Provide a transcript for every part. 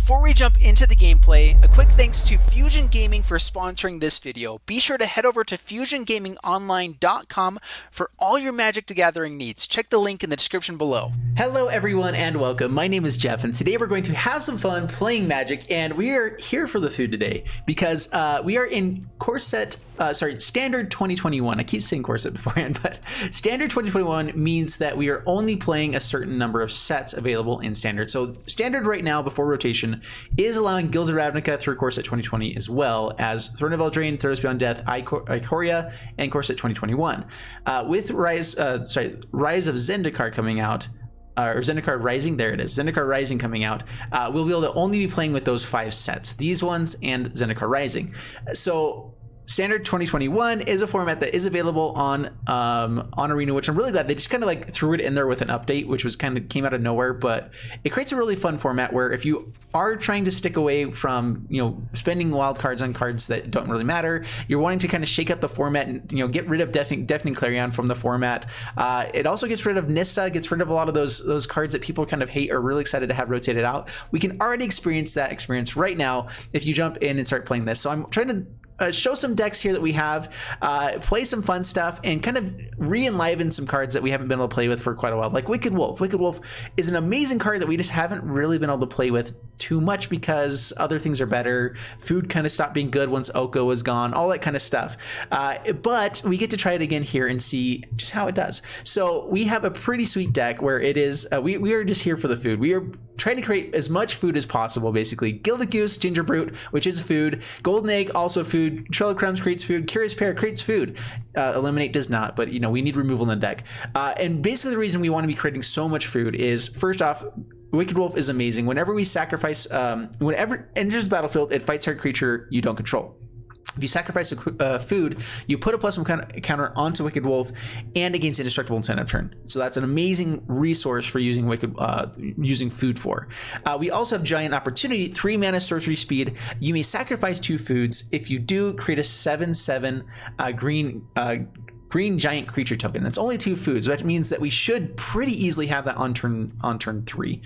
Before we jump into the gameplay, a quick thanks to Fusion Gaming for sponsoring this video. Be sure to head over to fusiongamingonline.com for all your Magic the Gathering needs. Check the link in the description below. Hello everyone and welcome. My name is Jeff and today we're going to have some fun playing Magic, and we are here for the food today because we are in Standard 2021. I keep saying Corset beforehand, but Standard 2021 means that we are only playing a certain number of sets available in Standard. So Standard right now before rotation is allowing Guilds of Ravnica through Corset 2020 as well as Throne of Eldraine, Theros Beyond Death, Ikoria, and Corset 2021. With Rise of Zendikar coming out, or Zendikar Rising, there it is, Zendikar Rising coming out, we'll be able to only be playing with those 5 sets, these ones and Zendikar Rising. So Standard 2021 is a format that is available on Arena, which I'm really glad they just kind of like threw it in there with an update, which was kind of came out of nowhere, but it creates a really fun format where if you are trying to stick away from, spending wild cards on cards that don't really matter, you're wanting to kind of shake up the format and, get rid of Deafening Clarion from the format. It also gets rid of Nissa, gets rid of a lot of those cards that people kind of hate or really excited to have rotated out. We can already experience that experience right now if you jump in and start playing this. So I'm trying to show some decks here that we have, play some fun stuff, and kind of re-enliven some cards that we haven't been able to play with for quite a while, like Wicked Wolf. Wicked Wolf is an amazing card that we just haven't really been able to play with too much because other things are better. Food kind of stopped being good once Oko was gone, all that kind of stuff. But we get to try it again here and see just how it does. So we have a pretty sweet deck where it is, we are just here for the food. We are trying to create as much food as possible, basically. Gilded Goose, Ginger Brute, which is food. Golden Egg, also food. Trail of Crumbs creates food. Curious Pear creates food. Eliminate does not, but we need removal in the deck. And basically the reason we want to be creating so much food is, first off, Wicked Wolf is amazing. Whenever we sacrifice, whenever it enters the battlefield, it fights our creature you don't control. If you sacrifice food, you put a +1 counter onto Wicked Wolf and against Indestructible until end of turn. So that's an amazing resource for using using food for. We also have Giant Opportunity, 3 mana sorcery speed. You may sacrifice 2 foods. If you do, create a 7/7 green giant creature token. That's only 2 foods. So that means that we should pretty easily have that on turn 3.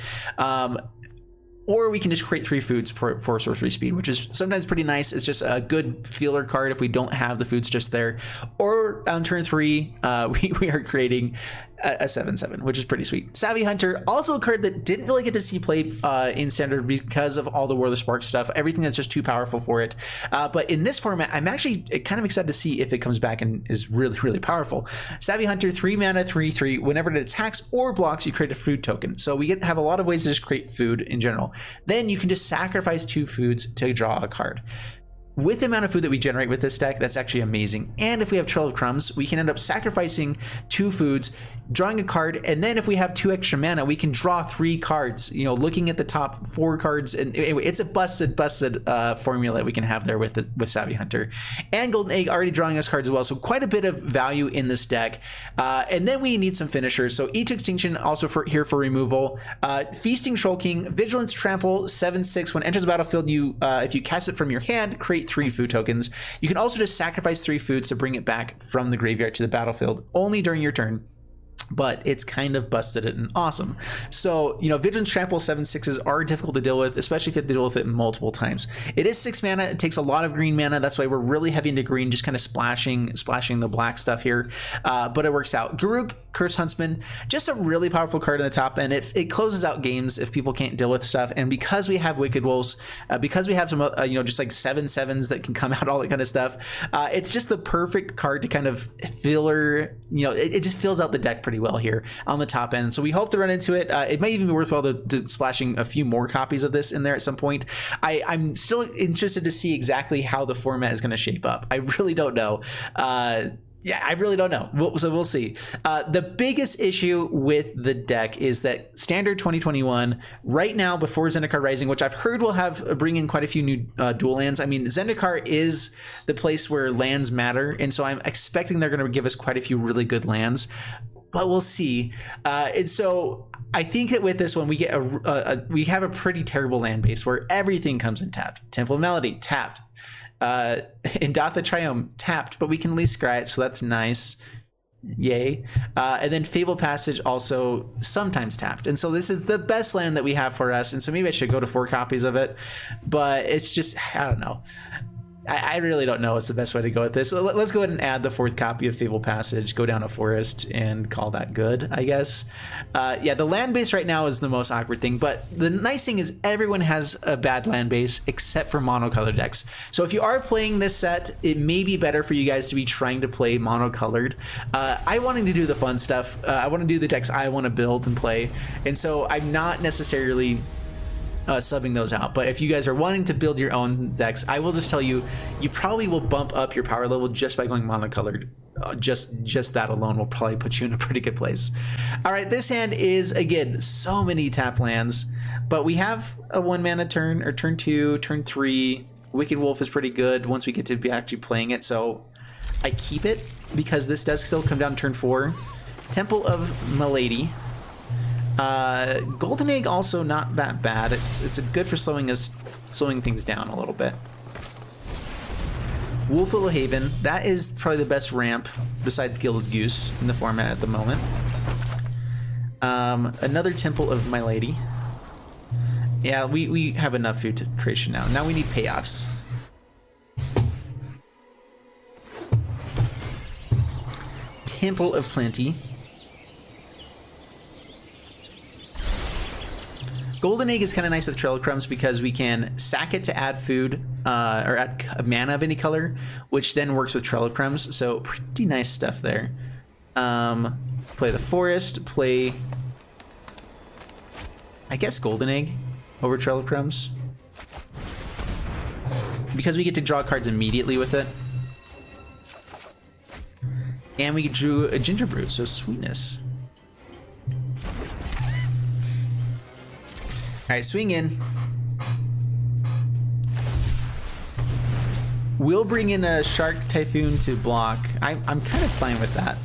Or we can just create 3 foods for sorcery speed, which is sometimes pretty nice. It's just a good feeler card if we don't have the foods just there. Or on turn 3, we are creating a 7/7, which is pretty sweet. Savvy Hunter, also a card that didn't really get to see play in Standard because of all the War of the Spark stuff, everything that's just too powerful for it. But in this format, I'm actually kind of excited to see if it comes back and is really, really powerful. Savvy Hunter, 3 mana, 3/3. Whenever it attacks or blocks, you create a food token. So we have a lot of ways to just create food in general. Then you can just sacrifice 2 foods to draw a card. With the amount of food that we generate with this deck, that's actually amazing. And if we have Trail of Crumbs, we can end up sacrificing 2 foods, drawing a card, and then if we have 2 extra mana, we can draw 3 cards, looking at the top 4 cards. And anyway, it's a busted formula we can have there with Savvy Hunter. And Golden Egg already drawing us cards as well, so quite a bit of value in this deck. And then we need some finishers. So Eat to Extinction, also here for removal. Feasting Troll King, Vigilance Trample, 7/6. When it enters the battlefield, if you cast it from your hand, create 3 food tokens. You can also just sacrifice 3 foods to bring it back from the graveyard to the battlefield, only during your turn. But it's kind of busted and awesome. So, Vigilance Trample 7/6s are difficult to deal with, especially if you have to deal with it multiple times. It is 6 mana. It takes a lot of green mana. That's why we're really heavy into green, just kind of splashing the black stuff here. But it works out. Garruk, Curse Huntsman, just a really powerful card in the top end. It closes out games if people can't deal with stuff. And because we have Wicked Wolves, because we have some, just like 7/7s that can come out, all that kind of stuff, it's just the perfect card to kind of filler, it just fills out the deck pretty well here on the top end. So we hope to run into it. It might even be worthwhile to splashing a few more copies of this in there at some point. I'm still interested to see exactly how the format is going to shape up. I really don't know. Yeah, I really don't know. So we'll see. The biggest issue with the deck is that Standard 2021 right now before Zendikar Rising, which I've heard will bring in quite a few new dual lands. I mean, Zendikar is the place where lands matter, and so I'm expecting they're going to give us quite a few really good lands. But we'll see. And so I think that with this one, we get we have a pretty terrible land base where everything comes in tapped. Temple of Melody, tapped. Indatha Triumph, tapped, but we can at least scry it, so that's nice. Yay. And then Fable Passage also sometimes tapped. And so this is the best land that we have for us. And so maybe I should go to 4 copies of it. But it's just, I don't know. I really don't know what's the best way to go with this. So let's go ahead and add the 4th copy of Fable Passage, go down a forest, and call that good, I guess. Yeah, the land base right now is the most awkward thing, but the nice thing is everyone has a bad land base except for monocolored decks. So if you are playing this set, it may be better for you guys to be trying to play monocolored. I wanted to do the fun stuff. I want to do the decks I want to build and play, and so I'm not necessarily subbing those out. But if you guys are wanting to build your own decks, I will just tell you, you probably will bump up your power level just by going monocolored. Just that alone will probably put you in a pretty good place. All right, this hand is, again, so many tap lands, but we have a 1 mana turn, or turn 2, turn 3. Wicked Wolf is pretty good once we get to be actually playing it, so I keep it because this does still come down turn 4. Temple of Milady. Golden Egg also not that bad. It's good for slowing things down a little bit. Wolfwillow Haven, that is probably the best ramp besides Gilded Goose in the format at the moment. Another Temple of My Lady. Yeah, we have enough food creation now. Now we need payoffs. Temple of Plenty. Golden Egg is kind of nice with Trail of Crumbs because we can sack it to add food or add a mana of any color, which then works with Trail of Crumbs. So pretty nice stuff there. Play the Forest, play, I guess, Golden Egg over Trail of Crumbs, because we get to draw cards immediately with it. And we drew a Ginger Brew, so sweetness. All right, swing in. We'll bring in a Shark Typhoon to block. I'm kind of fine with that.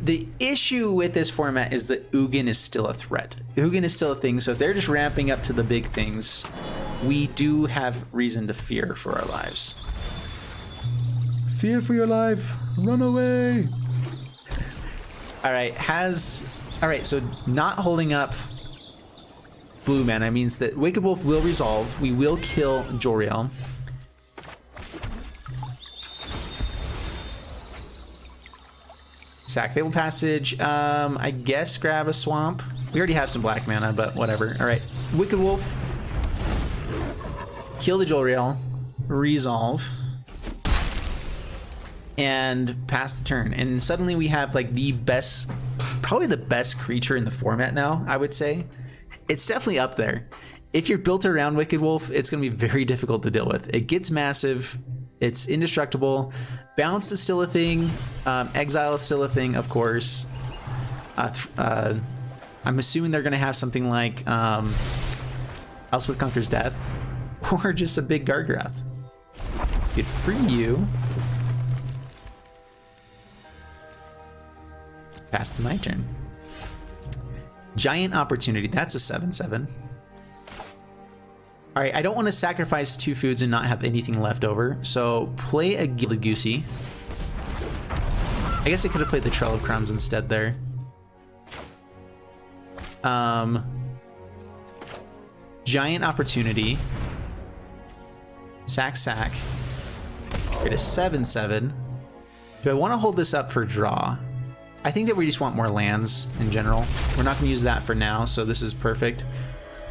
The issue with this format is that Ugin is still a threat. Ugin is still a thing, so if they're just ramping up to the big things, we do have reason to fear for our lives. Fear for your life. Run away. All right, so not holding up blue mana means that Wicked Wolf will resolve. We will kill Joriel. Sack Fable Passage. I guess grab a swamp. We already have some black mana, but whatever. All right, Wicked Wolf. Kill the Joriel. Resolve. And pass the turn. And suddenly we have like the best, probably the best creature in the format now, I would say. It's definitely up there. If you're built around Wicked Wolf, it's going to be very difficult to deal with. It gets massive. It's indestructible. Bounce is still a thing. Exile is still a thing, of course. I'm assuming they're going to have something like Elspeth Conquers Death, or just a big Gargorath. Good for you. Pass to my turn. Giant Opportunity. That's a 7/7. All right, I don't want to sacrifice 2 foods and not have anything left over, so play a Gilded Goosey. I guess I could have played the Trail of Crumbs instead there. Giant Opportunity. Sack. Get a 7/7. Do I want to hold this up for draw? I think that we just want more lands in general. We're not going to use that for now, so this is perfect.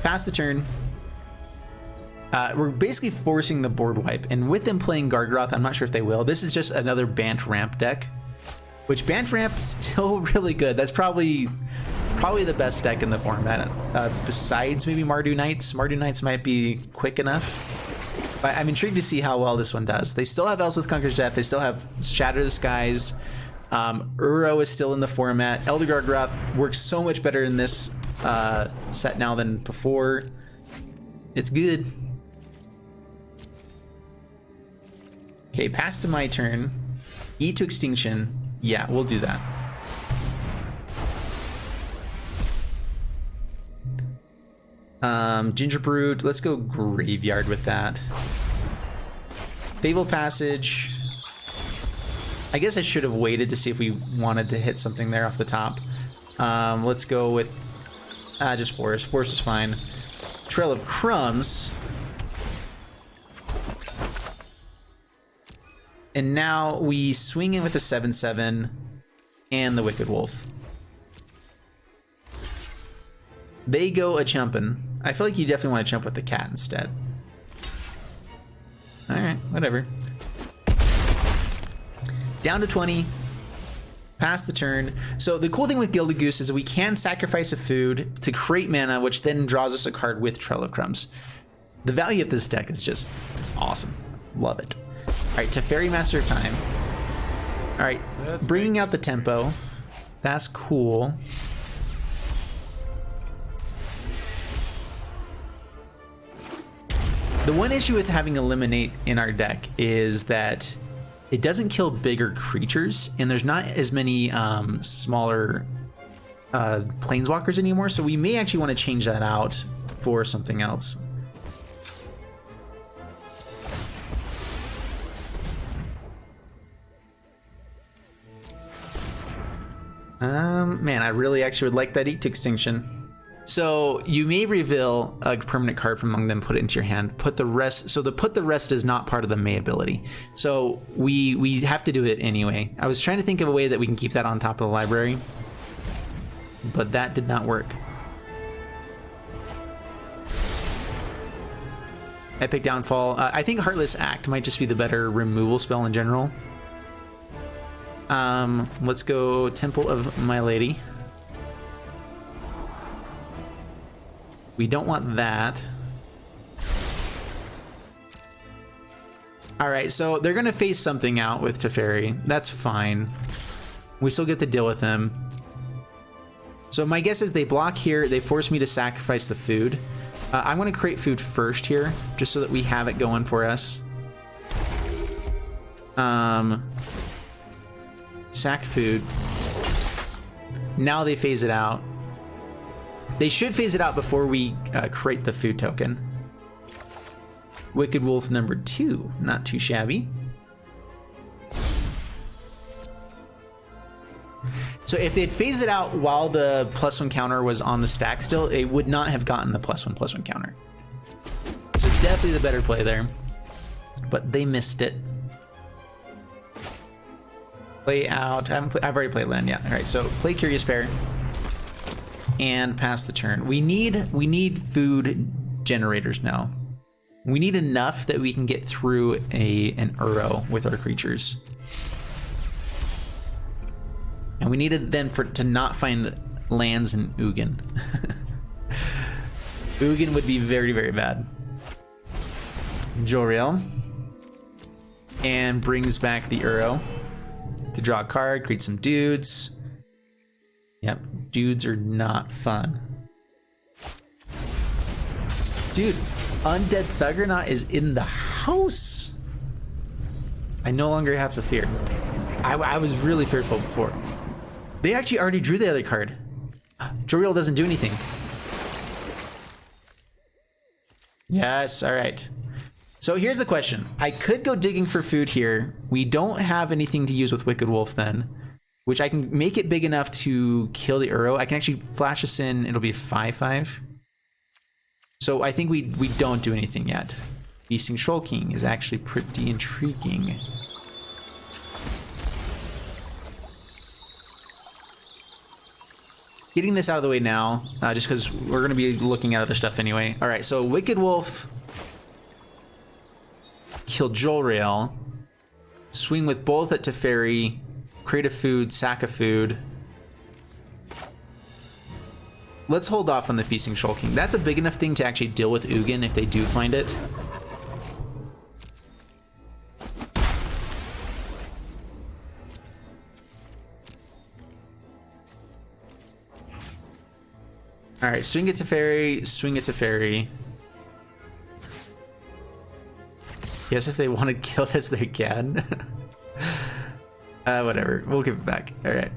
Pass the turn. We're basically forcing the board wipe, and with them playing Gargorath, I'm not sure if they will. This is just another Bant Ramp deck, which Bant Ramp is still really good. That's probably the best deck in the format, besides maybe Mardu Knights. Mardu Knights might be quick enough, but I'm intrigued to see how well this one does. They still have Elspeth Conquers Death. They still have Shatter the Skies. Uro is still in the format. Elder Gargorath works so much better in this set now than before. It's good. Okay, pass to my turn. Eat to Extinction. Yeah, we'll do that. Ginger Brood. Let's go Graveyard with that. Fable Passage. I guess I should have waited to see if we wanted to hit something there off the top. Let's go with just Forest. Forest is fine. Trail of Crumbs. And now we swing in with the 7/7 and the Wicked Wolf. They go a chumpin'. I feel like you definitely want to jump with the cat instead. Alright, whatever. Down to 20. Pass the turn. So the cool thing with Gilded Goose is that we can sacrifice a food to create mana, which then draws us a card with Trail of Crumbs. The value of this deck is just, it's awesome. Love it. Alright, Teferi, Master of Time. Alright, bringing out the tempo. That's cool. The one issue with having Eliminate in our deck is that it doesn't kill bigger creatures, and there's not as many smaller planeswalkers anymore, so we may actually want to change that out for something else. Man, I really actually would like that Eat to Extinction. So you may reveal a permanent card from among them, put it into your hand, put the rest. So the put the rest is not part of the May ability. So we have to do it anyway. I was trying to think of a way that we can keep that on top of the library, but that did not work. Epic Downfall. I think Heartless Act might just be the better removal spell in general. Let's go Temple of My Lady. We don't want that. All right, so they're gonna face something out with Teferi. That's fine. We still get to deal with them. So my guess is they block here. They force me to sacrifice the food. I'm gonna create food first here, just so that we have it going for us. Sack food. Now they phase it out. They should phase it out before we create the food token. Wicked Wolf number 2, not too shabby. So if they'd phased it out while the +1 counter was on the stack still, it would not have gotten the +1/+1 counter. So definitely the better play there, but they missed it. Play out. I've already played land, yeah. All right, so play Curious Bear and pass the turn. We need food generators now. We need enough that we can get through an Uro with our creatures. And we needed then to not find lands in Ugin. Ugin would be very, very bad. Joriel. And brings back the Uro to draw a card, create some dudes. Yep, dudes are not fun. Dude, Undead Thuggernaut is in the house. I no longer have to fear. I was really fearful before. They actually already drew the other card. Joriel doesn't do anything. Yes, all right. So here's the question. I could go digging for food here. We don't have anything to use with Wicked Wolf then, which I can make it big enough to kill the Uro. I can actually flash this in. It'll be 5/5. So I think we don't do anything yet. Feasting Troll King is actually pretty intriguing. Getting this out of the way now, just because we're going to be looking at other stuff anyway. All right, so Wicked Wolf, kill Jolrael, swing with both at Teferi, create a food, sack a food. Let's hold off on the Feasting Troll King. That's a big enough thing to actually deal with Ugin if they do find it. All right, swing it to Fairy, swing it to Fairy. Yes, if they want to kill this, they can. Whatever, we'll give it back. All right.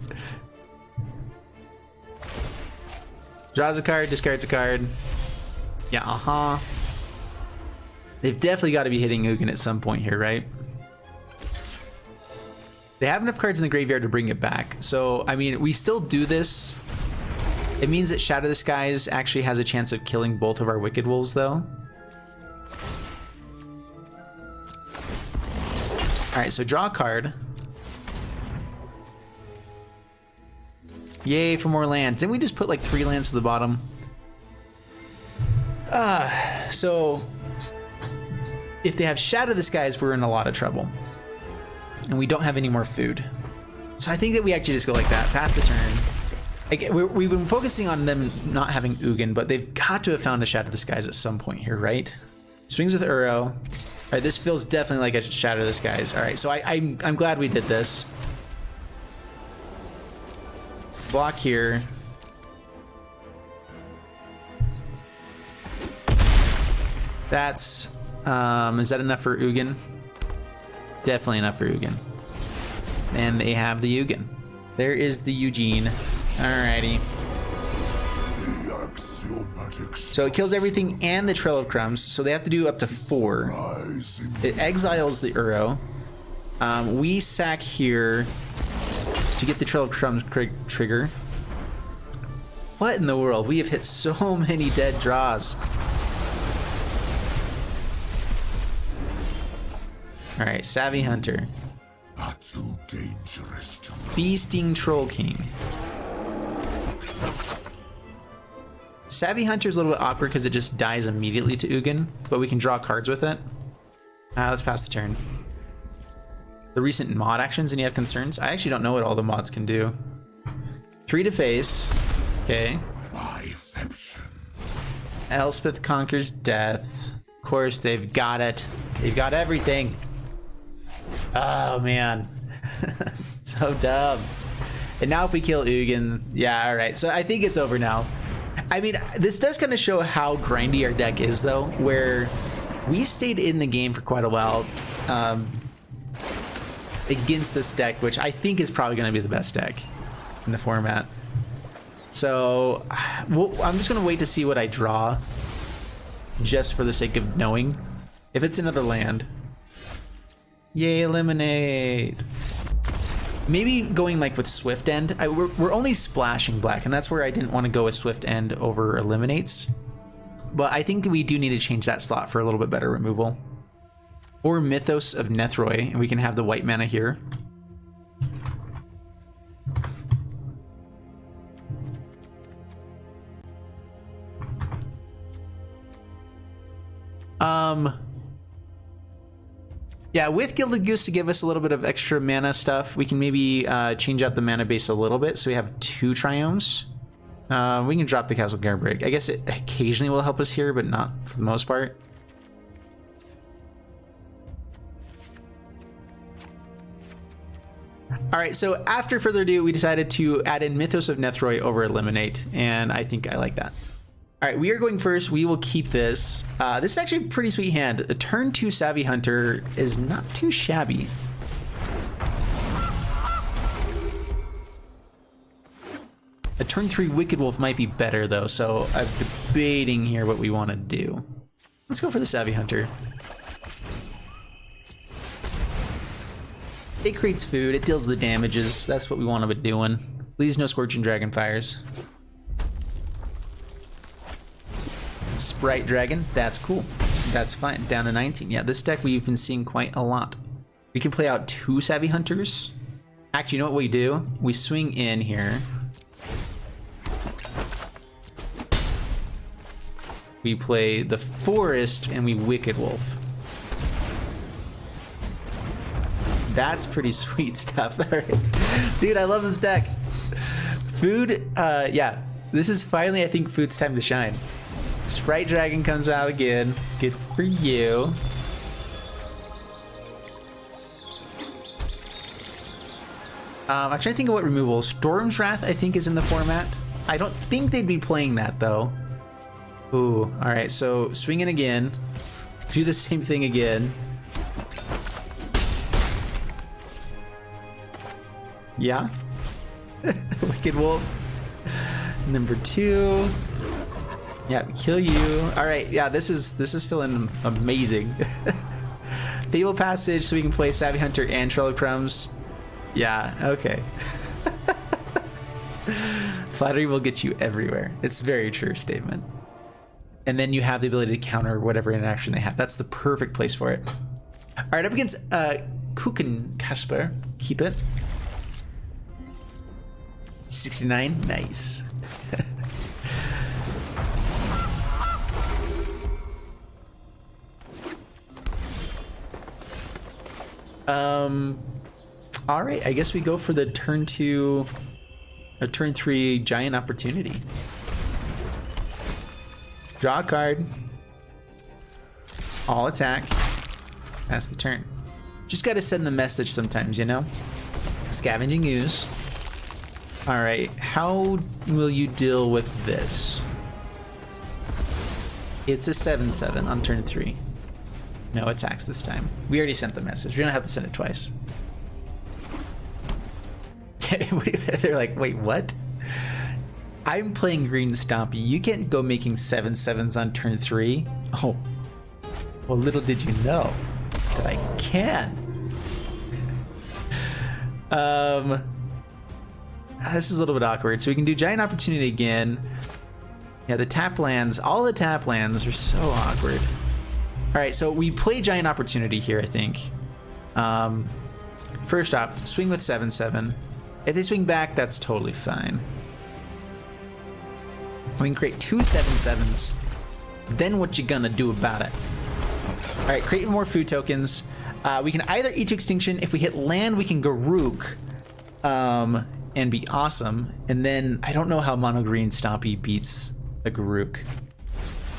Draws a card, discards a card. Yeah, They've definitely got to be hitting Ugin at some point here, right? They have enough cards in the graveyard to bring it back. So, I mean, we still do this. It means that Shadow the Skies actually has a chance of killing both of our Wicked Wolves, though. Alright, so draw a card. Yay for more lands. Didn't we just put like 3 lands to the bottom? So if they have Shadow the Skies, we're in a lot of trouble. And we don't have any more food. So I think that we actually just go like that, pass the turn. Again, we've been focusing on them not having Ugin, but they've got to have found a Shadow the Skies at some point here, right? Swings with Uro. All right, this feels definitely like a Shadow the Skies. All right, so I'm glad we did this. Block here. That's, is that enough for Ugin? Definitely enough for Ugin. And they have the Ugin. There is the Eugene. Alrighty. So it kills everything and the Trail of Crumbs, so they have to do up to 4. It exiles the Uro. We sack here to get the Trail of Crumbs trigger. What in the world? We have hit so many dead draws. Alright, Savvy Hunter. Not too dangerous to Feasting Troll King. Savvy Hunter is a little bit awkward because it just dies immediately to Ugin, but we can draw cards with it. Let's pass the turn. The recent mod actions, any have concerns? I actually don't know what all the mods can do. 3 to face. Okay. Biception. Elspeth conquers death. Of course, they've got it. They've got everything. Oh, man. So dumb. And now if we kill Ugin, yeah, all right. So I think it's over now. I mean, this does kind of show how grindy our deck is, though, where we stayed in the game for quite a while against this deck, which I think is probably going to be the best deck in the format. So I'm just going to wait to see what I draw, just for the sake of knowing. If it's another land, yay, eliminate. Maybe going like with Swift End. We're only splashing black, and that's where I didn't want to go with Swift End over eliminates. But I think we do need to change that slot for a little bit better removal. Or Mythos of Nethroi, and we can have the white mana here. Yeah, with Gilded Goose to give us a little bit of extra mana stuff, we can maybe change out the mana base a little bit, so we have 2 Triomes. We can drop the Castle Garbrig. I guess it occasionally will help us here, but not for the most part. Alright, so after further ado, we decided to add in Mythos of Nethroi over Eliminate, and I think I like that. Alright, we are going first. We will keep this. This is actually a pretty sweet hand. A turn 2 Savvy Hunter is not too shabby. A turn 3 Wicked Wolf might be better, though, so I'm debating here what we want to do. Let's go for the Savvy Hunter. It creates food, it deals the damages. That's what we want to be doing. Please no Scorching Dragonfires. Sprite Dragon, that's cool. That's fine. Down to 19. Yeah, this deck we've been seeing quite a lot. We can play out 2 Savvy Hunters. Actually, you know what we do? We swing in here. We play the Forest and we Wicked Wolf. That's pretty sweet stuff. All right. Dude, I love this deck. Food, yeah. This is finally, I think, food's time to shine. Sprite Dragon comes out again. Good for you. I'm trying to think of what removal. Storm's Wrath, I think, is in the format. I don't think they'd be playing that, though. Ooh, alright, so swing in again. Do the same thing again. Yeah. Wicked Wolf. Number 2. Yeah, kill you. All right, yeah, this is feeling amazing. Fable Passage, so we can play Savvy Hunter and Trail of Crumbs. Yeah, okay. Flattery will get you everywhere. It's a very true statement. And then you have the ability to counter whatever interaction they have. That's the perfect place for it. All right, up against Kuchen Kasper. Keep it. 69, nice. All right, I guess we go for the turn 2 or turn 3 giant opportunity. Draw a card. All attack. That's the turn. Just got to send the message sometimes, you know? Scavenging ooze. All right, how will you deal with this? It's a 7/7 on turn 3. No attacks this time. We already sent the message. We don't have to send it twice. They're like, wait, what? I'm playing Green Stompy. You can't go making 7/7s on turn 3. Oh, well, little did you know that I can. This is a little bit awkward. So we can do Giant Opportunity again. Yeah, the tap lands. All the tap lands are so awkward. All right, so we play Giant Opportunity here, I think. First off, swing with 7/7. If they swing back, that's totally fine. We can create 2 7/7s. Then what you gonna do about it? All right, create more food tokens. We can either eat to extinction. If we hit land, we can Garruk and be awesome. And then I don't know how Mono Green Stompy beats a Garruk.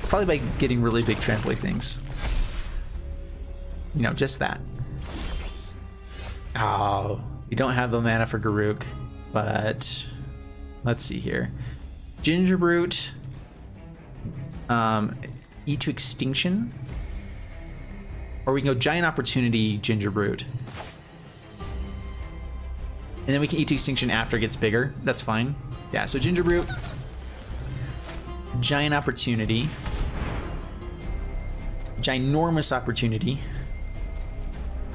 Probably by getting really big trampoline things. You know, just that. Oh, we don't have the mana for Garruk, but let's see here. Ginger Brute, eat to extinction, or we can go Giant Opportunity, Ginger Brute, and then we can eat to extinction after it gets bigger. That's fine. Yeah, so Ginger Brute, Giant Opportunity, Ginormous Opportunity.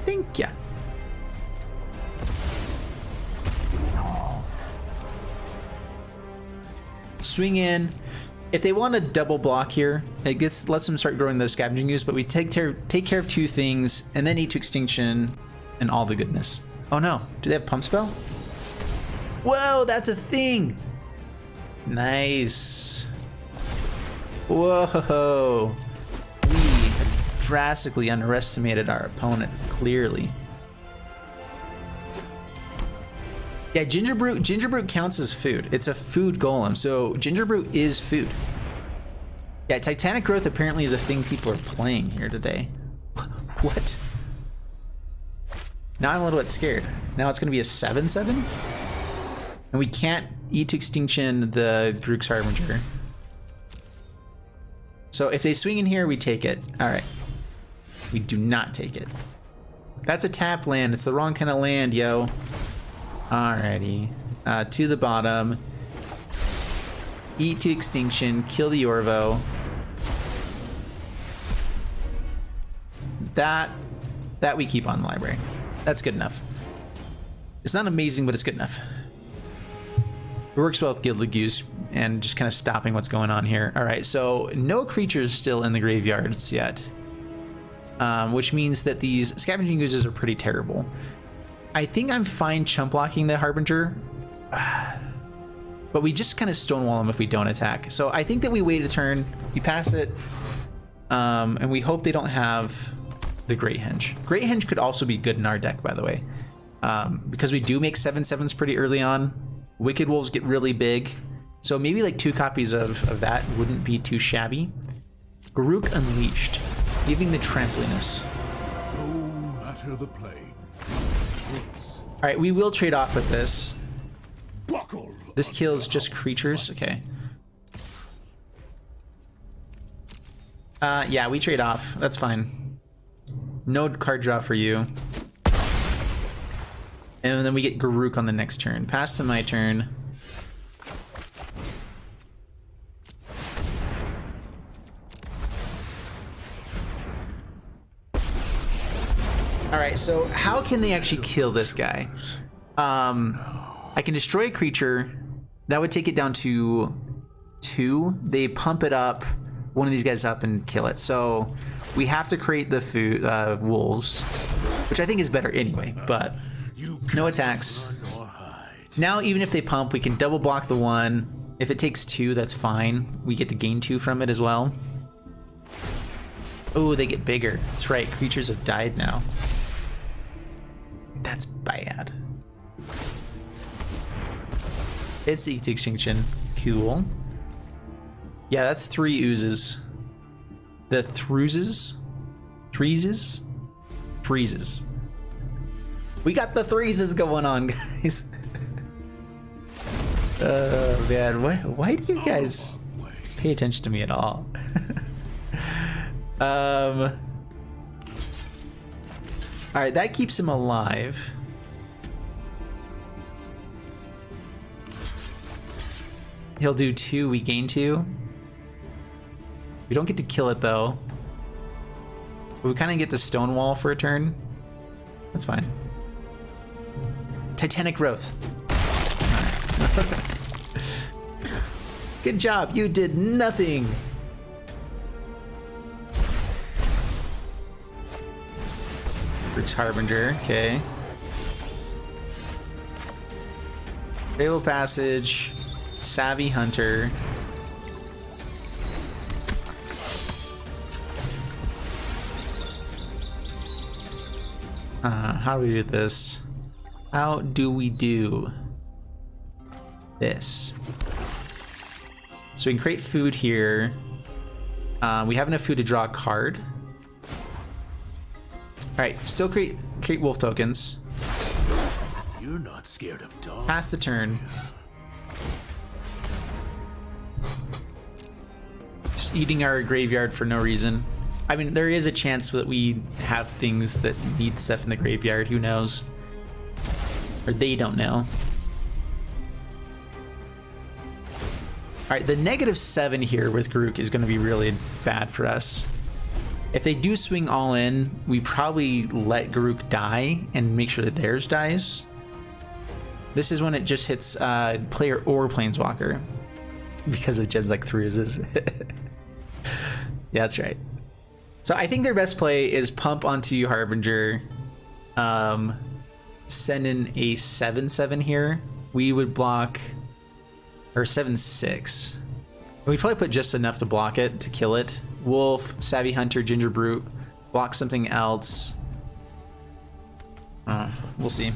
Thank ya. Swing in. If they want to double block here, it lets them start growing those scavenging ooze, but we take care of 2 things and then eat to extinction and all the goodness. Oh no, do they have pump spell? Whoa, that's a thing. Nice. Whoa. We drastically underestimated our opponent, clearly. Yeah, Ginger Brute counts as food. It's a food golem, so Ginger Brute is food. Yeah, Titanic Growth apparently is a thing people are playing here today. What? Now I'm a little bit scared. Now it's gonna be a 7/7? And we can't eat to extinction the Garruk's Harbinger. So if they swing in here, we take it. All right. We do not take it. That's a tap land. It's the wrong kind of land, yo. Alrighty, to the bottom. Eat to extinction, kill the Orvo. That we keep on the library. That's good enough. It's not amazing, but it's good enough. It works well with Gilded Goose and just kind of stopping what's going on here. Alright, so no creatures still in the graveyards yet. Which means that these Scavenging Oozes are pretty terrible. I think I'm fine chump blocking the Harbinger, but we just kind of stonewall them if we don't attack. So I think that we wait a turn, we pass it, and we hope they don't have the Great Henge. Great Henge could also be good in our deck, by the way, because we do make 7/7s pretty early on. Wicked Wolves get really big, so maybe like 2 copies of that wouldn't be too shabby. Garruk Unleashed, giving the trampliness. No matter the plane. All right, we will trade off with this. Buckle. This kills just creatures. Okay. Yeah, we trade off. That's fine. No card draw for you. And then we get Garruk on the next turn. Pass to my turn. All right, so how can they actually kill this guy? I can destroy a creature. That would take it down to 2. They pump it up, one of these guys up, and kill it. So we have to create the food wolves, which I think is better anyway, but no attacks. Now even if they pump, we can double block the 1. If it takes 2, that's fine. We get to gain 2 from it as well. Oh, they get bigger. That's right, creatures have died now. That's bad. It's the extinction. Cool. Yeah, that's 3 oozes. The thruses? Freezes? Freezes. We got the threeses going on, guys. Oh, man. Why do you guys pay attention to me at all? Alright, that keeps him alive. He'll do 2, we gain 2. We don't get to kill it though. But we kind of get the Stonewall for a turn. That's fine. Titanic Growth. Good job, you did nothing. Rook's Harbinger, okay. Fatal Passage, Savvy Hunter. How do we do this? How do we do this? So we can create food here. We have enough food to draw a card. Alright, still create wolf tokens. You're not scared of dogs. Pass the turn. Just eating our graveyard for no reason. I mean, there is a chance that we have things that need stuff in the graveyard. Who knows? Or they don't know. Alright, the -7 here with Grook is going to be really bad for us. If they do swing all in, we probably let Grook die and make sure that theirs dies. This is when it just hits player or planeswalker. Because of gems like Thruses. Yeah, that's right. So I think their best play is pump onto Harbinger. Send in a 7/7 here. We would block... Or 7/6. We probably put just enough to block it, to kill it. Wolf, Savvy Hunter, Ginger Brute. Block something else. We'll see.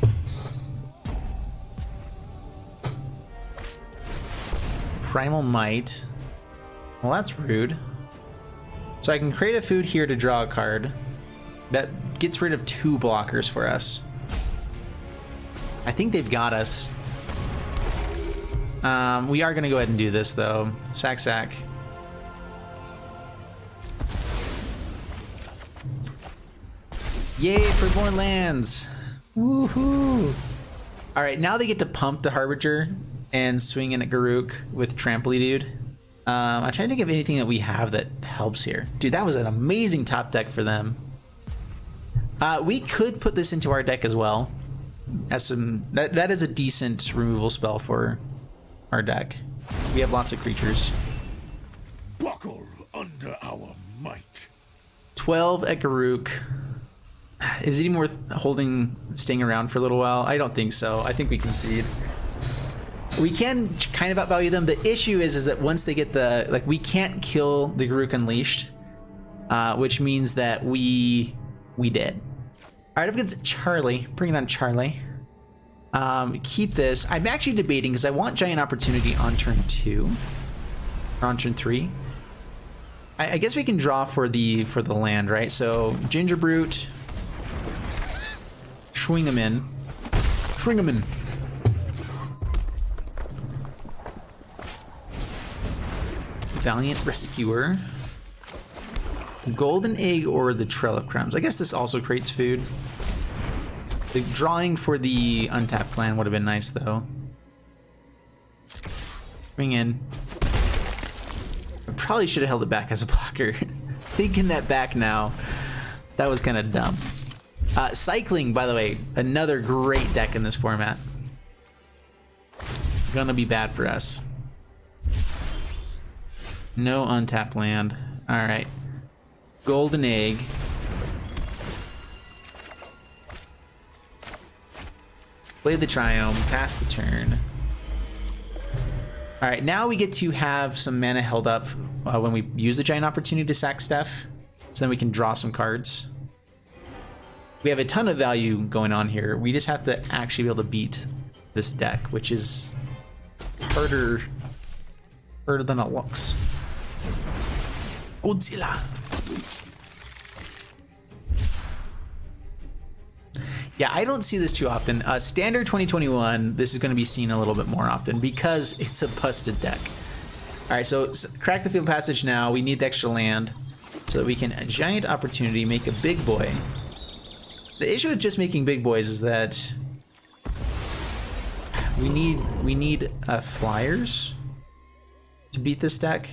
Primal Might. Well, that's rude. So I can create a food here to draw a card. That gets rid of 2 blockers for us. I think they've got us. We are going to go ahead and do this, though. Sack. Yay for more lands! Woohoo! Alright, now they get to pump the Harbinger and swing in at Garruk with Trampoly Dude. I'm trying to think of anything that we have that helps here. Dude, that was an amazing top deck for them. We could put this into our deck as well. As some that is a decent removal spell for our deck. We have lots of creatures. Buckle under our might. 12 at Garruk. Is it even worth staying around for a little while? I don't think so. I think we concede. We can kind of outvalue them. The issue is that once they get we can't kill the Garruk Unleashed, which means that we did. All right, up against Charlie. Bring it on, Charlie. Keep this. I'm actually debating because I want Giant Opportunity on turn 2 or on turn 3. I guess we can draw for the land, right? So Ginger Brute, swing him in. Valiant Rescuer, Golden Egg, or the Trail of Crumbs. I guess this also creates food. The drawing for the untapped land would have been nice, though. Bring in. I probably should have held it back as a blocker. Thinking that back now, that was kind of dumb. Cycling, by the way, another great deck in this format. gonna be bad for us. No untapped land. All right. Golden egg. Play the Triome, pass the turn. All right, now we get to have some mana held up when we use the giant opportunity to sack stuff. So then we can draw some cards. We have a ton of value going on here. We just have to actually be able to beat this deck, which is harder than it looks. Godzilla. Yeah, I don't see this too often. Standard 2021, this is going to be seen a little bit more often because it's a busted deck. All right, so crack the field passage now. We need the extra land so that we can giant opportunity make a big boy. The issue with just making big boys is that we need flyers to beat this deck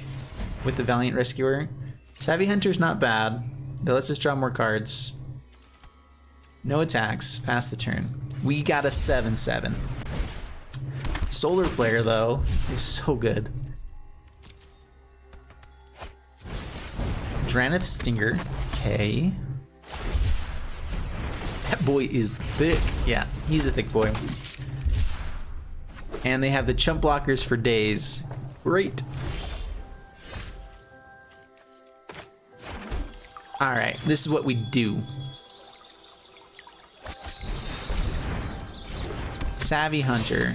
with the Valiant Rescuer. Savvy Hunter's not bad. That lets us draw more cards. No attacks, pass the turn. We got a 7/7. Solar Flare, though, is so good. Dranith Stinger, okay. That boy is thick. Yeah, he's a thick boy. And they have the chump blockers for days. Great. Alright, this is what we do. Savvy Hunter.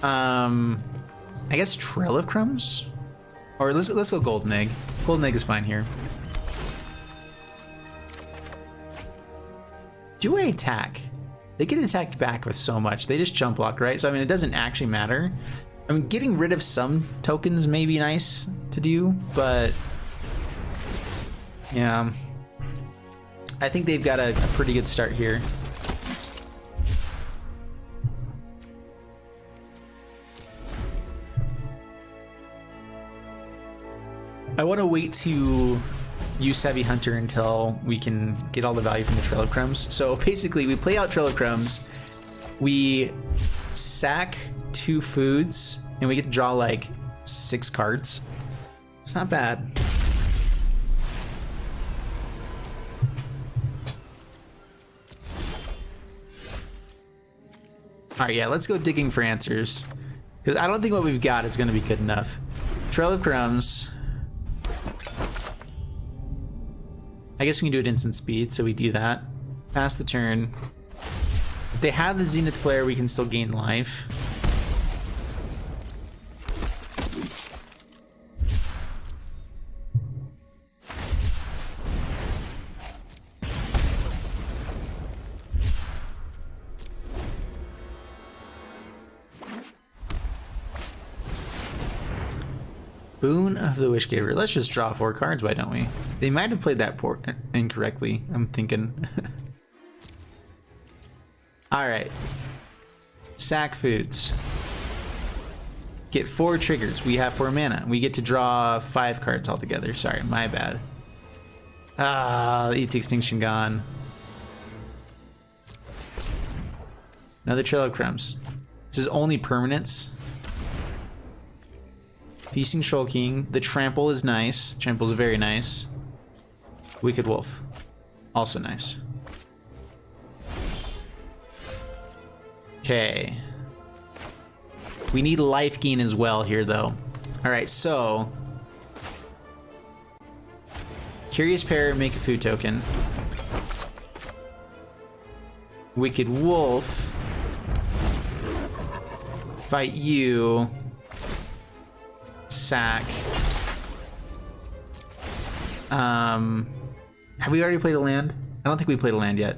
I guess Trail of Crumbs? Or let's go Golden Egg. Golden Egg is fine here. Do I attack? They get attacked back with so much. They just jump block, right? So I mean, it doesn't actually matter. I mean, getting rid of some tokens may be nice to do, but yeah, I think they've got a pretty good start here. I want to wait to use Savvy Hunter until we can get all the value from the Trail of Crumbs. So basically, we play out Trail of Crumbs, we sack 2 foods, and we get to draw like 6 cards. It's not bad. All right, yeah, let's go digging for answers, because I don't think what we've got is going to be good enough. Trail of Crumbs. I guess we can do it instant speed, so we do that. Pass the turn. If they have the Zenith Flare, we can still gain life. Boon of the Wishgiver. Let's just draw 4 cards, why don't we? They might have played that incorrectly, I'm thinking. Alright. Sack foods. Get 4 triggers. We have 4 mana. We get to draw 5 cards altogether. Sorry, my bad. Eat the Extinction gone. Another Trail of Crumbs. This is only permanents. Feasting Shoal King. The Trample is nice. Trample is very nice. Wicked Wolf. Also nice. Okay. We need life gain as well here, though. Alright, so Curious Pair, make a food token. Wicked Wolf. Fight you. Sack. Have we already played a land? I don't think we played a land yet.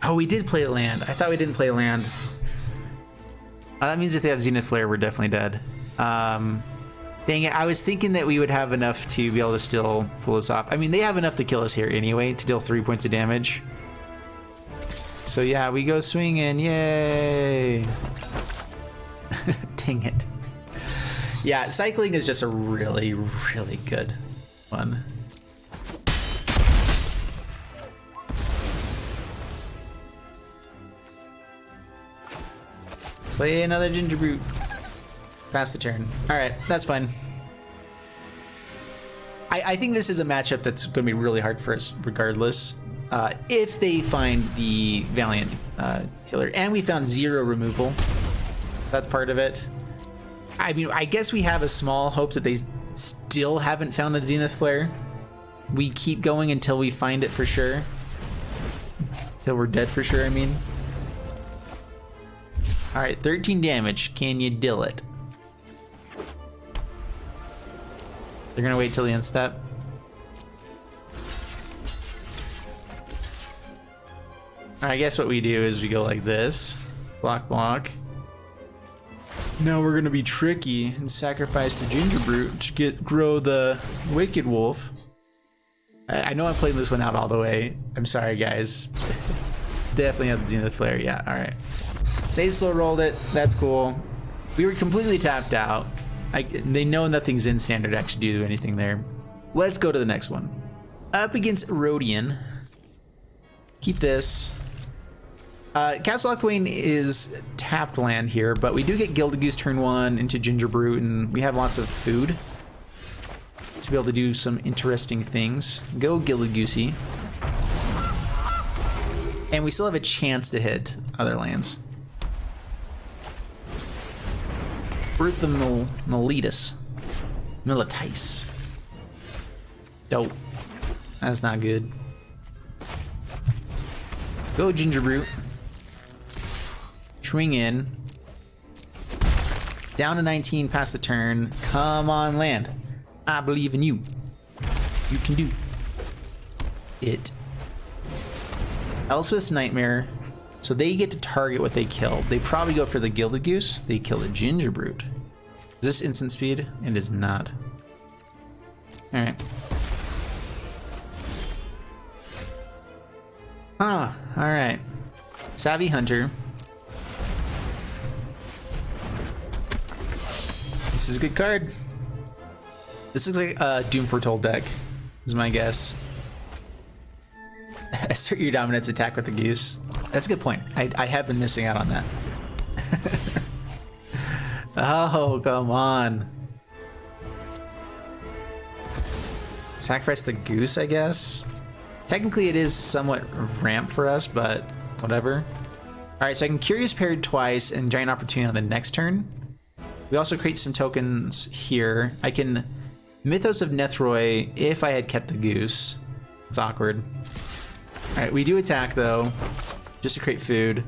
Oh, we did play a land. I thought we didn't play a land. That means if they have Zenith Flare, we're definitely dead. Dang it, I was thinking that we would have enough to be able to still pull this off. I mean, they have enough to kill us here anyway, to deal 3 points of damage. So yeah, we go swinging, yay! Dang it. Yeah, cycling is just a really, really good one. Play another ginger brute. Pass the turn. Alright, that's fine. I think this is a matchup that's going to be really hard for us regardless. If they find the Valiant healer. And we found 0 removal. That's part of it. I mean, I guess we have a small hope that they still haven't found a Zenith Flare. We keep going until we find it for sure. Till we're dead for sure, I mean. Alright, 13 damage. Can you deal it? They're gonna wait till the end step. I guess what we do is we go like this. Block, block. Now we're gonna be tricky and sacrifice the Ginger Brute to grow the Wicked Wolf. I know I'm playing this one out all the way. I'm sorry, guys. Definitely have the Zenith Flare. Yeah, alright. They slow rolled it. That's cool. We were completely tapped out. They know nothing's in standard to actually do anything there. Let's go to the next one. Up against Rodian. Keep this. Castle Lochwain is tapped land here, but we do get Gildagoose turn 1 into Ginger Brute, and we have lots of food to be able to do some interesting things. Go Gildagoosey. And we still have a chance to hit other lands. Birth of Militis. Militis. Dope. That's not good. Go Ginger Brute. Swing in. Down to 19, pass the turn. Come on, land. I believe in you. You can do it. Elswith's Nightmare. So they get to target what they kill. They probably go for the Gildagoose. They kill the Ginger Brute. Is this instant speed? It is not. Alright. Ah, alright. Savvy Hunter. This is a good card. This looks like a Doom Foretold deck, is my guess. Assert your dominance, attack with the goose. That's a good point. I have been missing out on that. Oh, come on. Sacrifice the goose, I guess. Technically, it is somewhat ramp for us, but whatever. Alright, so I can Curious Parried twice and Giant Opportunity on the next turn. We also create some tokens here. I can Mythos of Nethroi if I had kept the goose. It's awkward. Alright, we do attack though, just to create food.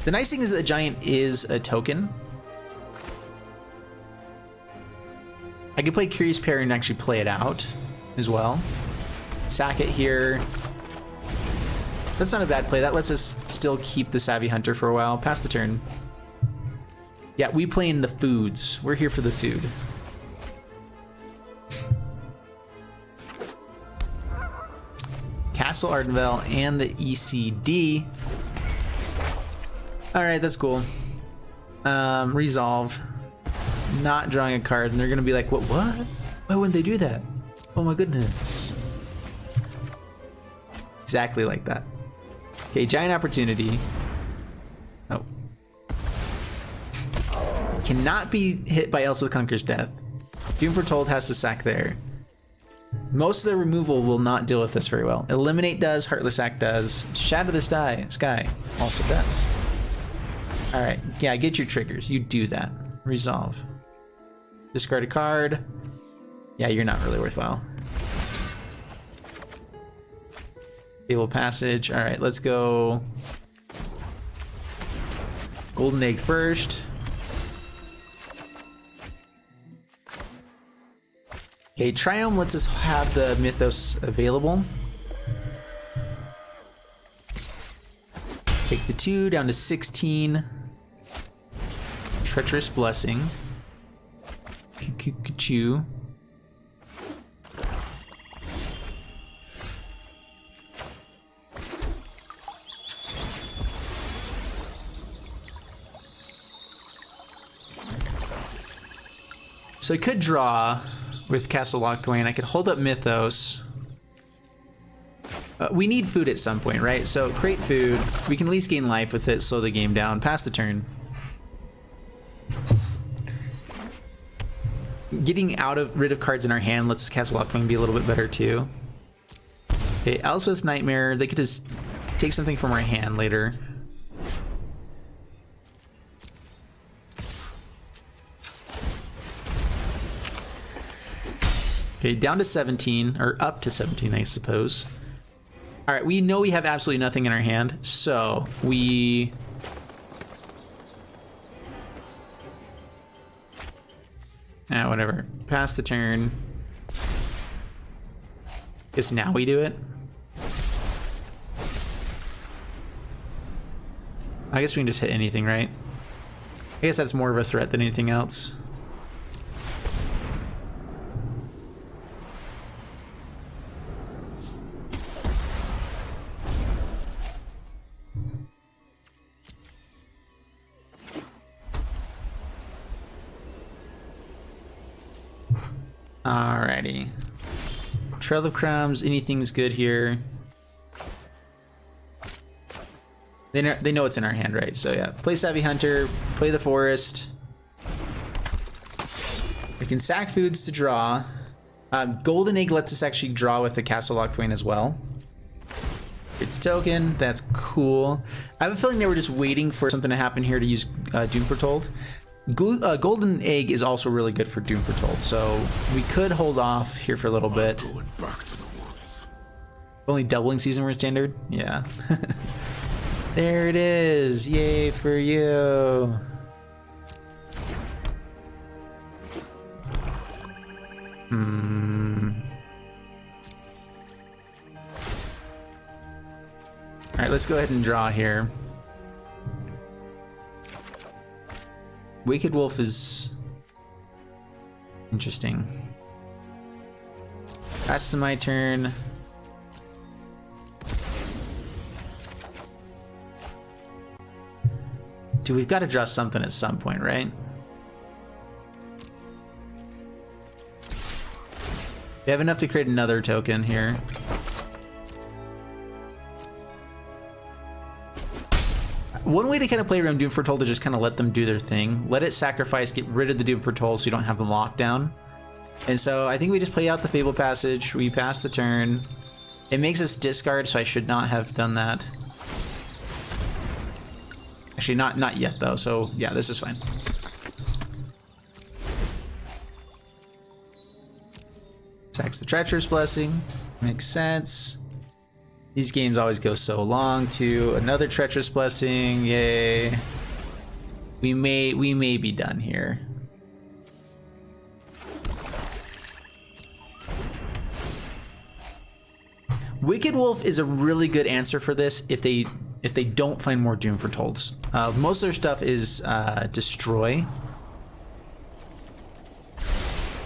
The nice thing is that the giant is a token. I could play Curious Parry and actually play it out as well. Sack it here. That's not a bad play. That lets us still keep the Savvy Hunter for a while. Pass the turn. Yeah, we play in the foods. We're here for the food. Castle Ardenvale and the ECD. Alright, that's cool. Resolve. Not drawing a card, and they're gonna be like, what? Why wouldn't they do that? Oh my goodness. Exactly like that. Okay, Giant Opportunity. Oh. Cannot be hit by Elswith Conquer's Death. Doom Foretold has to sack there. Most of the removal will not deal with this very well. Eliminate does, Heartless Act does, Shadow the Sky also does. Alright, yeah, get your triggers. You do that. Resolve. Discard a card. Yeah, you're not really worthwhile. Fabled Passage. Alright, let's go Golden Egg first. Okay, Triumph lets us have the Mythos available. Take the 2 down to 16. Treacherous Blessing. Chew. So I could draw with Castle Lochthwain. I could hold up Mythos. We need food at some point, right? So create food. We can at least gain life with it, slow the game down, pass the turn. Getting rid of cards in our hand lets Castle Lochthwain be a little bit better too. Okay, Elspeth's Nightmare. They could just take something from our hand later. Okay, down to 17, or up to 17, I suppose. All right, we know we have absolutely nothing in our hand, so we... whatever. Pass the turn. Guess now we do it. I guess we can just hit anything, right? I guess that's more of a threat than anything else. Alrighty. Trail of Crumbs, anything's good here. They know what's in our hand, right? So yeah, play Savvy Hunter, play the Forest. We can sack foods to draw. Golden Egg lets us actually draw with the Castle Lochthwain as well. It's a token, that's cool. I have a feeling they were just waiting for something to happen here to use Doom Foretold. Golden Egg is also really good for Doom Foretold, so we could hold off here for a little bit. Going back to the woods. Only doubling season were standard? Yeah. There it is! Yay for you! Alright, let's go ahead and draw here. Wicked Wolf is interesting. Pass to my turn. Dude, we've got to draw something at some point, right? We have enough to create another token here. One way to kind of play around Doom Foretold is just kind of let them do their thing. Let it sacrifice, get rid of the Doom Foretold so you don't have them locked down. And so I think we just play out the Fable Passage. We pass the turn. It makes us discard, so I should not have done that. Actually, not yet, though. So yeah, this is fine. Sacks the Treacherous Blessing. Makes sense. These games always go so long too. Another Treacherous Blessing, yay. We may be done here. Wicked Wolf is a really good answer for this if they don't find more Doom Foretolds. Most of their stuff is destroy,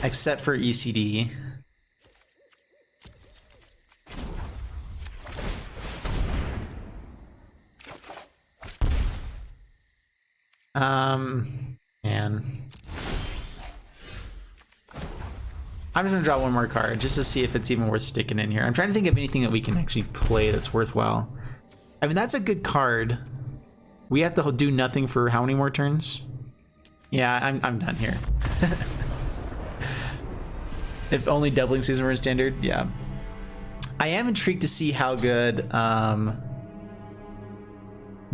except for ECD. Man. I'm just gonna draw one more card just to see if it's even worth sticking in here. I'm trying to think of anything that we can actually play that's worthwhile. I mean, that's a good card. We have to do nothing for how many more turns? Yeah, I'm done here. If only doubling season were in standard, yeah. I am intrigued to see how good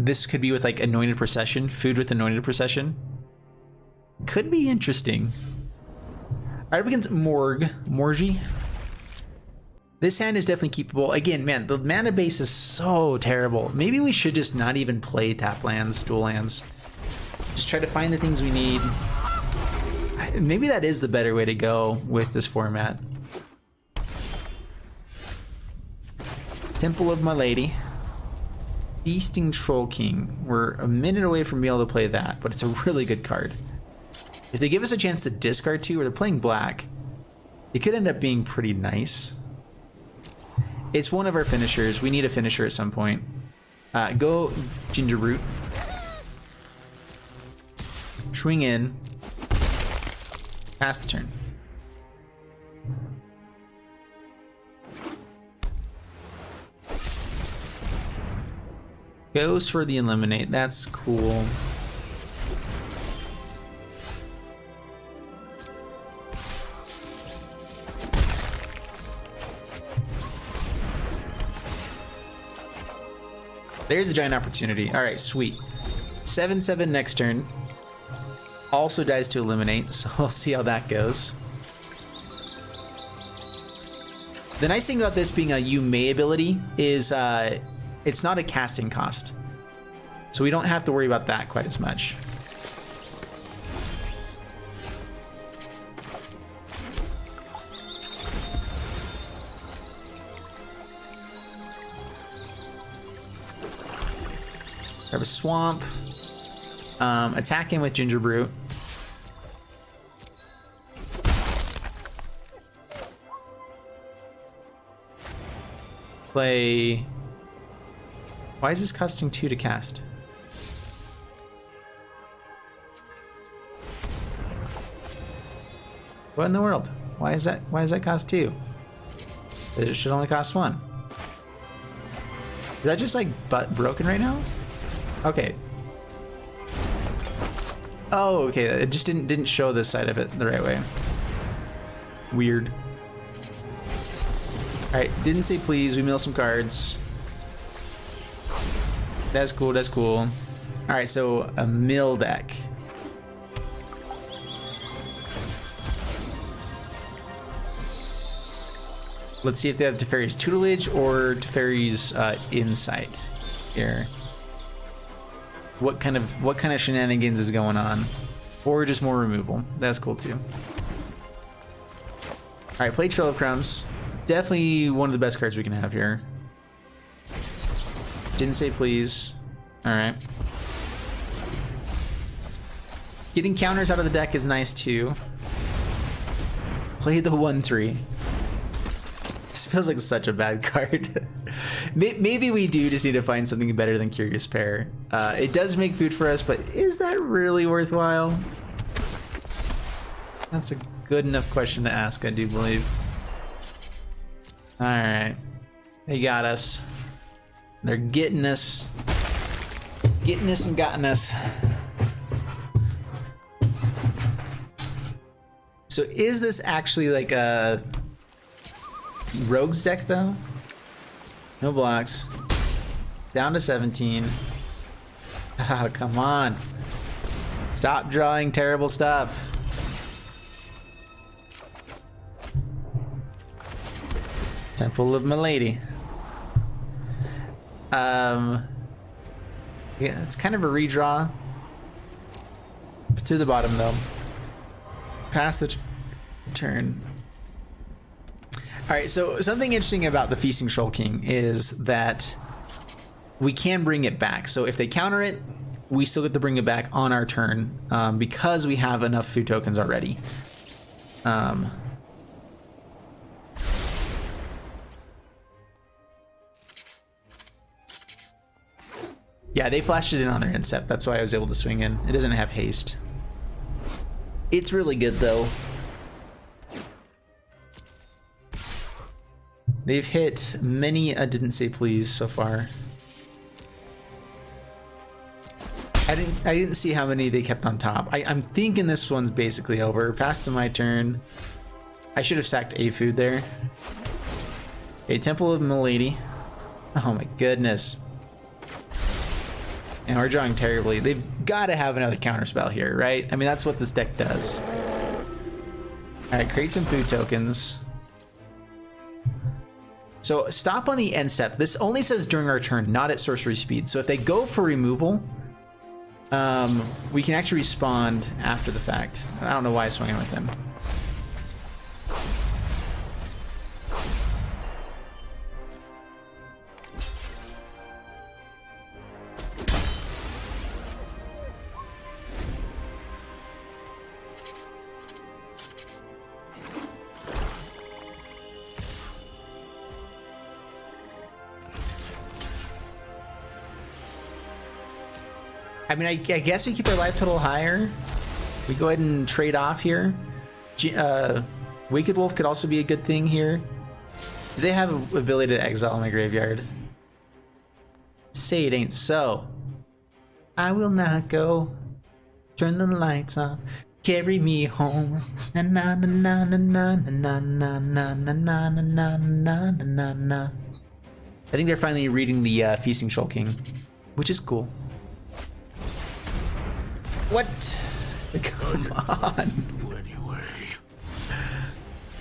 this could be with like Anointed Procession, food with Anointed Procession. Could be interesting. Alright, we against Morgy. This hand is definitely keepable. Again, man, the mana base is so terrible. Maybe we should just not even play tap lands, dual lands. Just try to find the things we need. Maybe that is the better way to go with this format. Temple of My Lady. Feasting Troll King. We're a minute away from being able to play that, but it's a really good card. If they give us a chance to discard 2, or they're playing black, it could end up being pretty nice. It's one of our finishers. We need a finisher at some point. Go Ginger Root. Swing in. Pass the turn. Goes for the eliminate. That's cool. There's a giant opportunity. All right, sweet. 7/7 next turn. Also dies to eliminate, so we'll see how that goes. The nice thing about this being a you may ability is it's not a casting cost. So we don't have to worry about that quite as much. Grab a swamp. Attacking with Ginger Brute. Play. Why is this costing 2 to cast? What in the world? Why is that cost 2? It should only cost 1. Is that just like broken right now? Okay. Oh, okay. It just didn't show this side of it the right way. Weird. Alright, didn't say please. We mill some cards. That's cool, that's cool. Alright, so a mill deck. Let's see if they have Teferi's Tutelage or Teferi's Insight here. What kind of shenanigans is going on? Or just more removal. That's cool too. Alright, play Trail of Crumbs. Definitely one of the best cards we can have here. Didn't say please. Alright. Getting counters out of the deck is nice too. Play the 1/3. This feels like such a bad card. Maybe we do just need to find something better than Curious Pair. It does make food for us, but is that really worthwhile? That's a good enough question to ask, I do believe. Alright. They got us. They're getting us. Getting us and gotten us. So is this actually like a Rogue's deck though? No blocks. Down to 17. Oh, come on. Stop drawing terrible stuff. Temple of Milady. Yeah, it's kind of a redraw. To the bottom though. Pass the turn. Alright, so something interesting about the Feasting Troll King is that we can bring it back. So if they counter it, we still get to bring it back on our turn because we have enough food tokens already. Yeah, they flashed it in on their incept. That's why I was able to swing in. It doesn't have haste. It's really good though. They've hit many a didn't say please so far. I didn't see how many they kept on top. I'm thinking this one's basically over. Passed to my turn. I should have sacked a food there. A Temple of Milady. Oh my goodness. And we're drawing terribly. They've got to have another counterspell here, right? I mean, that's what this deck does. Alright, create some food tokens. So stop on the end step. This only says during our turn, not at sorcery speed. So if they go for removal, we can actually respond after the fact. I don't know why I swung in with them. I mean, I guess we keep our life total higher. We go ahead and trade off here. Wicked Wolf could also be a good thing here. Do they have an ability to exile my graveyard? Say it ain't so. I will not go. Turn the lights off. Carry me home. Na na na na na na na na na na na na na na. I think they're finally reading the Feasting Troll King, which is cool. What? Come on. Anyway.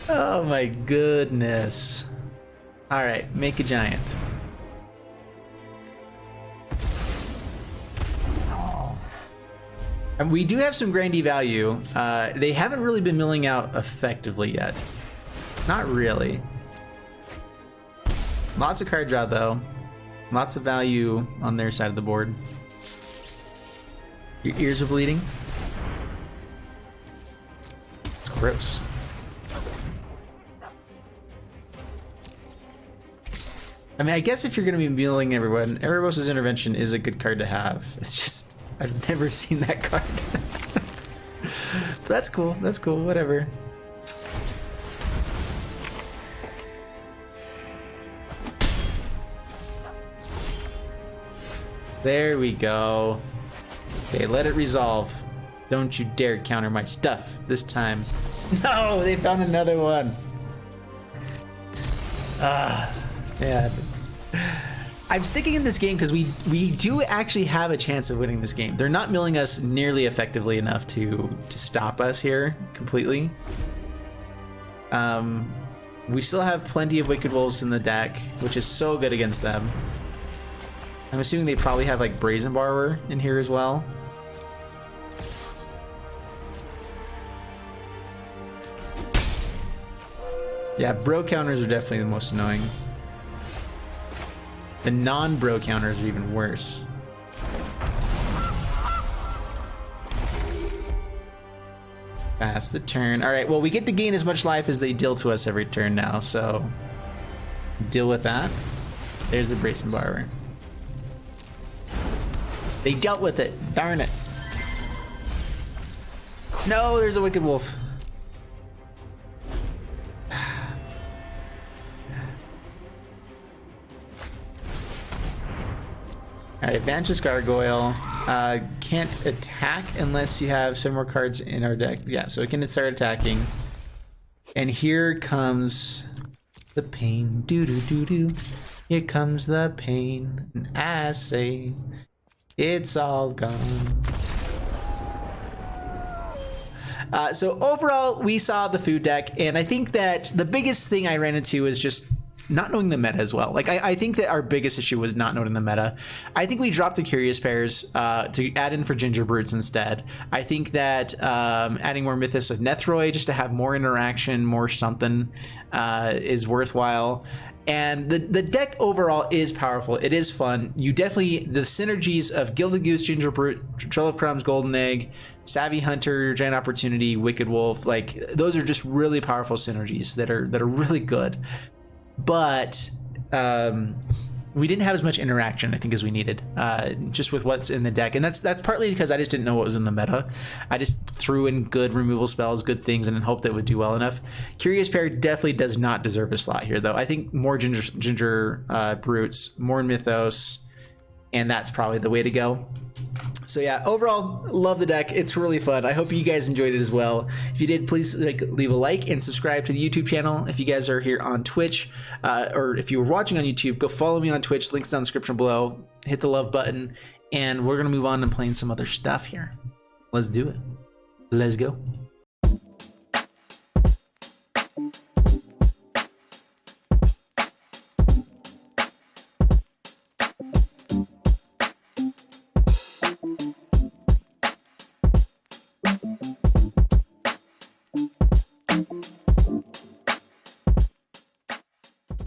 Oh my goodness. All right, make a giant. And we do have some grindy value. They haven't really been milling out effectively yet. Not really. Lots of card draw though. Lots of value on their side of the board. Your ears are bleeding. It's gross. I mean, I guess if you're going to be milling everyone, Erebos' Intervention is a good card to have. It's just, I've never seen that card. But that's cool. That's cool. Whatever. There we go. Okay, let it resolve. Don't you dare counter my stuff this time. No, they found another one. Ah, man. I'm sticking in this game because we do actually have a chance of winning this game. They're not milling us nearly effectively enough to stop us here completely. We still have plenty of Wicked Wolves in the deck, which is so good against them. I'm assuming they probably have like Brazen Borrower in here as well. Yeah, bro counters are definitely the most annoying. The non-bro counters are even worse. That's the turn. All right, well, we get to gain as much life as they deal to us every turn now, so deal with that. There's the Brazen Borrower. They dealt with it. Darn it. No, there's a Wicked Wolf. Alright, Vanquished Gargoyle. Can't attack unless you have some more cards in our deck. Yeah, so it can start attacking. And here comes the pain. Doo doo doo doo. Here comes the pain. And I say, it's all gone. So overall, we saw the food deck, and I think that the biggest thing I ran into is just not knowing the meta as well. Like, I think that our biggest issue was not knowing the meta. I think we dropped the Curious Pairs to add in for Ginger Brutes instead. I think that adding more Mythos of Nethroi just to have more interaction, more something is worthwhile. And the deck overall is powerful. It is fun. You definitely, the synergies of Gilded Goose, Ginger Brute, Trail of Crumbs, Golden Egg, Savvy Hunter, Giant Opportunity, Wicked Wolf, like those are just really powerful synergies that are really good. But we didn't have as much interaction, I think, as we needed, just with what's in the deck. And that's partly because I just didn't know what was in the meta. I just threw in good removal spells, good things, and hoped it would do well enough. Curious Pair definitely does not deserve a slot here, though. I think more Ginger Brutes, more Mythos, and that's probably the way to go. So yeah, overall, love the deck. It's really fun. I hope you guys enjoyed it as well. If you did, please leave a like and subscribe to the YouTube channel. If you guys are here on Twitch, or if you were watching on YouTube, go follow me on Twitch. Links down in the description below. Hit the love button, and we're gonna move on and playing some other stuff here. Let's do it. Let's go.